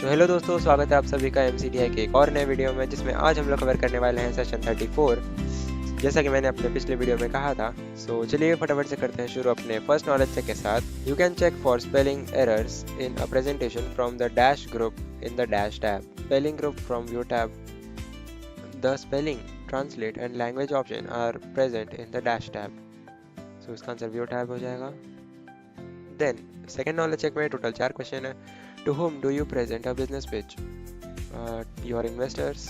तो हेलो दोस्तों, स्वागत है आप सभी का एमसीडीआई के एक और नए वीडियो में, जिसमें आज हम लोग कवर करने वाले हैं सेशन 34। जैसा कि मैंने अपने पिछले वीडियो में कहा था। चलिए फटाफट से करते हैं शुरू अपने फर्स्ट नॉलेज चेक के साथ। You can check for spelling errors in a presentation from the dash group in the dash tab. Spelling group from view tab. The spelling, translate and language option are present in the dash tab. इसका answer view tab हो जाएगा। Then second knowledge check में total 4 question है। To whom do you present a business pitch? Your investors.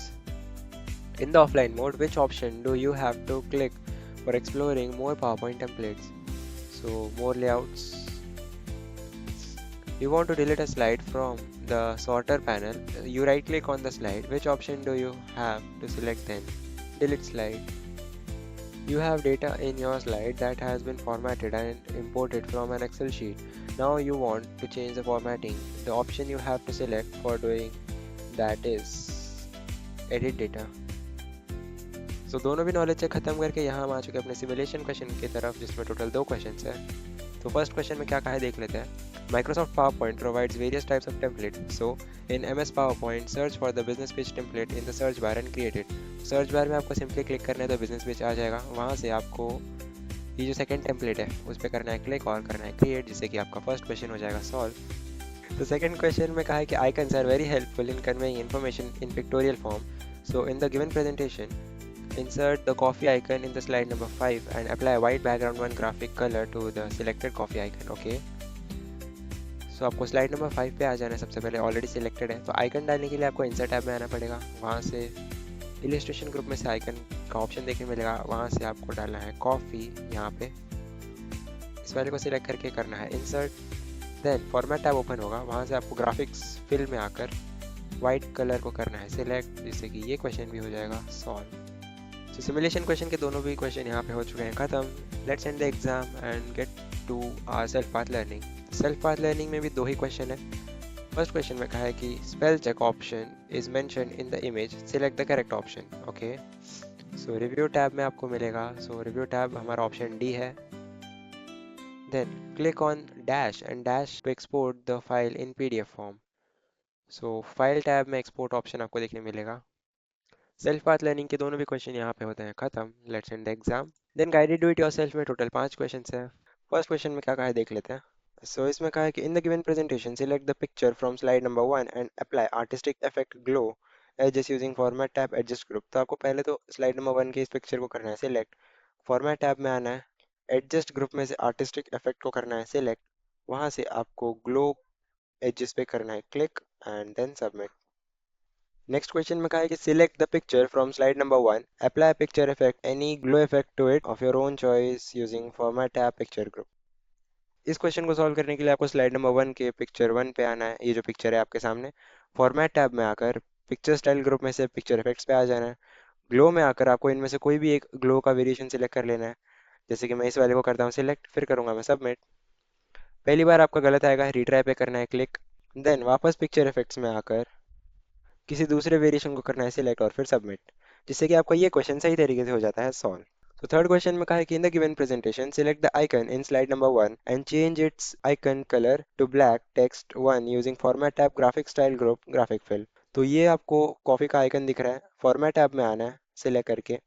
In the offline mode, which option do you have to click for exploring more PowerPoint templates? More layouts. You want to delete a slide from the sorter panel. You right click on the slide. Which option do you have to select then? Delete slide. You have data in your slide that has been formatted and imported from an Excel sheet. Now you want to change the formatting. The option you have to select for doing that is edit data. दोनों भी knowledge से खत्म करके यहाँ हम आ चुके अपने simulation question की तरफ, जिसमें टोटल 2 क्वेश्चंस है। फर्स्ट क्वेश्चन में क्या कहा है देख लेते हैं। Microsoft PowerPoint provides various types of templates. In MS PowerPoint, search for the business page template in the search bar and create it. Search bar में आपको सिंपली क्लिक करना है तो बिजनेस पेज आ जाएगा। वहाँ से आपको ये जो सेकंड टेम्पलेट है उस पर करना है क्लिक और करना है क्रिएट, जिससे कि आपका फर्स्ट क्वेश्चन हो जाएगा सॉल्व। सेकंड क्वेश्चन में कहा है कि icons are very helpful in conveying information in pictorial form. In the given presentation, insert the coffee icon in the slide number 5 and apply a white background one graphic color to the selected coffee icon. Okay. आपको slide number 5 पे आ जाना है। सबसे पहले already selected है तो icon डालने के लिए आपको इंसर्ट टैब में आना पड़ेगा। वहाँ से इलिस्ट्रेशन ग्रुप में से आइकन का ऑप्शन देखने मिलेगा। वहाँ से आपको डालना है कॉफ़ी। यहाँ पे इस वाले को सिलेक्ट करके करना है insert. Then format tab open होगा। वहाँ से आपको ग्राफिक्स फिल में आकर वाइट कलर को करना है सिलेक्ट, जिससे कि ये क्वेश्चन भी हो जाएगा सॉल्व। सिमुलेशन क्वेश्चन के दोनों भी क्वेश्चन यहाँ पे हो चुके हैं खत्म। Let's end the exam and get to our self path learning. Self path learning में भी 2 ही क्वेश्चन है। फर्स्ट क्वेश्चन में कहा है कि spell check option is mention in the image, select the correct option. Okay. Review tab में आपको मिलेगा। रिव्यू टैब हमारा ऑप्शन डी है। Then click on dash and dash to export the file in PDF form. File tab में export option आपको देखने मिलेगा। Self path learning के दोनों भी क्वेश्चन यहाँ पे होते हैं खत्म। Let's end the exam. Then guided do it yourself में टोटल 5 क्वेश्चंस है। फर्स्ट क्वेश्चन में क्या कहा है देख लेते हैं। इसमें कहा है कि in the given presentation select the picture from slide number 1 and apply artistic effect glow adjust using format tab adjust group. तो आपको पहले तो स्लाइड नंबर 1 के इस पिक्चर को करना है सिलेक्ट, फॉर्मेट टैब में आना है, एडजस्ट ग्रुप में से आर्टिस्टिक इफेक्ट को करना है सिलेक्ट, वहाँ से आपको ग्लो एडजस पे करना है click and then submit. Next question में कहा है कि select the picture from slide number 1, apply picture effect any glow effect to it of your own choice using format tab picture group. इस question को solve करने के लिए आपको स्लाइड नंबर 1 के पिक्चर 1 पे आना है। ये जो पिक्चर है आपके सामने, फॉर्मेट टैब में आकर पिक्चर स्टाइल ग्रुप में से पिक्चर इफेक्ट्स पे आ जाना है। ग्लो में आकर आपको इनमें से कोई भी एक ग्लो का वेरिएशन सिलेक्ट कर लेना है। जैसे कि मैं इस वाले को करता हूँ सिलेक्ट, फिर करूँगा मैं सबमिट। पहली बार आपका गलत आएगा, रिट्राई पे करना है क्लिक। देन वापस पिक्चर इफेक्ट्स में आकर किसी दूसरे वेरिएशन को करना है सिलेक्ट और फिर सबमिट, जिससे कि आपका ये क्वेश्चन सही तरीके से हो जाता है सॉल्व। थर्ड क्वेश्चन में कहा है कि in the given presentation select the icon in slide number 1 and change its icon colour to black text 1 using format tab graphic style group graphic fill. तो ये आपको कॉफी का आइकन दिख रहा है, फॉर्मेट टैब में आना है सिलेक्ट करके,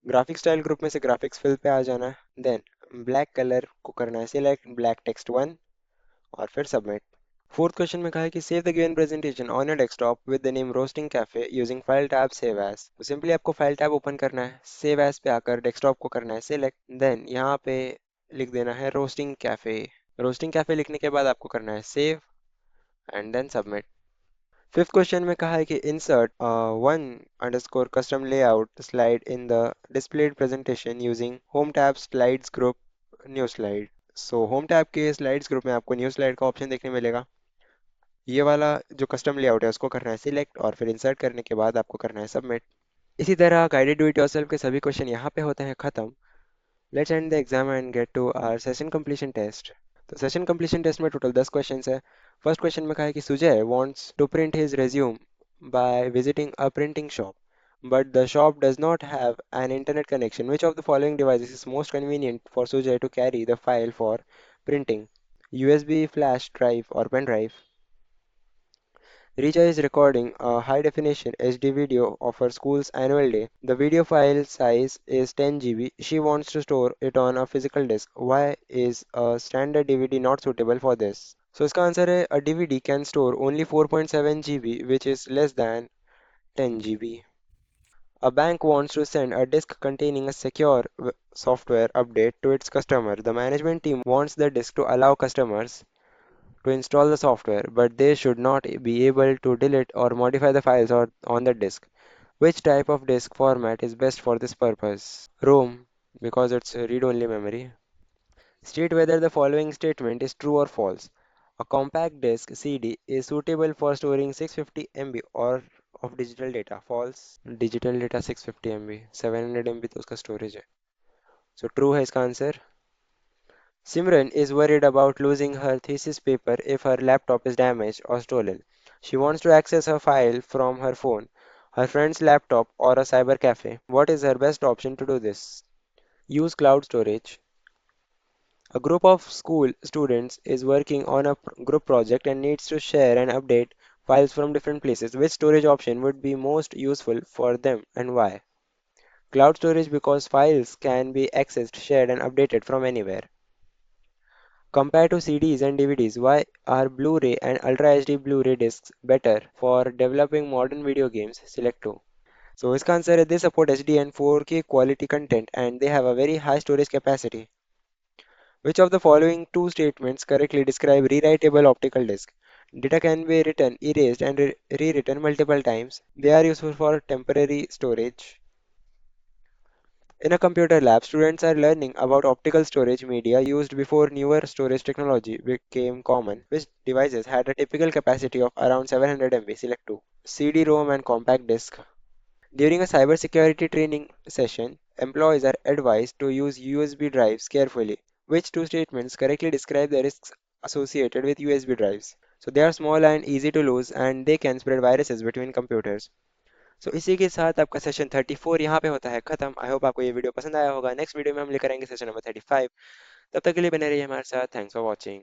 ग्राफिक स्टाइल ग्रुप में से ग्राफिक्स फिल पे आ जाना है। देन ब्लैक कलर को करना है सिलेक्ट, ब्लैक टेक्स्ट 1 और फिर सबमिट। फोर्थ क्वेश्चन में कहा है कि save the given presentation on your desktop with the name roasting cafe using file tab save as. तो सिंपली आपको फाइल टैब ओपन करना है, सेव एज पे आकर डेस्कटॉप को करना है सिलेक्ट, देन यहाँ पे लिख देना है रोस्टिंग कैफे। रोस्टिंग कैफे लिखने के बाद आपको करना है save and then submit. Fifth question में कहा है कि insert one underscore custom layout slide in the displayed presentation using home tab slides group new slide. Home tab के स्लाइड्स ग्रुप में आपको न्यू स्लाइड का ऑप्शन देखने मिलेगा। ये वाला जो कस्टम लेआउट है उसको करना है सिलेक्ट और फिर इंसर्ट करने के बाद आपको करना है सबमिट। इसी तरह गाइडेड डू इट योरसेल्फ के सभी क्वेश्चन यहाँ पे होते हैं खत्म। Let's end the exam and get to our session completion test. Session completion test में टोटल 10 क्वेश्चंस है। फर्स्ट क्वेश्चन में कहा है कि Sujay wants to print his resume by visiting a printing shop, but the shop does not have an internet connection. Which of the following devices is most convenient for Sujay to carry the file for printing? USB, flash drive, or pen drive? Richa is recording a high definition HD video of her school's annual day. The video file size is 10 GB. She wants to store it on a physical disk. Why is a standard DVD not suitable for this? So इसका answer है a DVD can store only 4.7 GB which is less than 10 GB. A bank wants to send a disk containing a secure software update to its customer. The management team wants the disk to allow customers to install the software, but they should not be able to delete or modify the files or on the disk. Which type of disk format is best for this purpose? ROM, because it's a read-only memory. State whether the following statement is true or false. A compact disk CD is suitable for storing 650 MB or of digital data. False. Digital data 650 MB, 700 MB तो उसका storage है. So true है इसका answer. Simran is worried about losing her thesis paper if her laptop is damaged or stolen. She wants to access her file from her phone, her friend's laptop, or a cyber cafe. What is her best option to do this? Use cloud storage. A group of school students is working on a group project and needs to share and update files from different places. Which storage option would be most useful for them and why? Cloud storage because files can be accessed, shared, and updated from anywhere. Compared to CDs and DVDs, why are Blu-ray and Ultra HD Blu-ray discs better for developing modern video games? Select 2. So इसका answer है they support HD and 4K quality content and they have a very high storage capacity. Which of the following two statements correctly describe rewritable optical disc? Data can be written, erased, and rewritten multiple times. They are useful for temporary storage. In a computer lab, students are learning about optical storage media used before newer storage technology became common, which devices had a typical capacity of around 700 MB. Select 2. CD-ROM and compact disc. During a cybersecurity training session, employees are advised to use USB drives carefully. Which two statements correctly describe the risks associated with USB drives? So they are small and easy to lose and they can spread viruses between computers. सो इसी के साथ आपका session 34 यहाँ पे होता है खत्म. I hope आपको ये वीडियो पसंद आया होगा. नेक्स्ट वीडियो में हम लेकर आएंगे सेशन नंबर 35. तब तक के लिए बने रहिए हमारे साथ. Thanks for watching.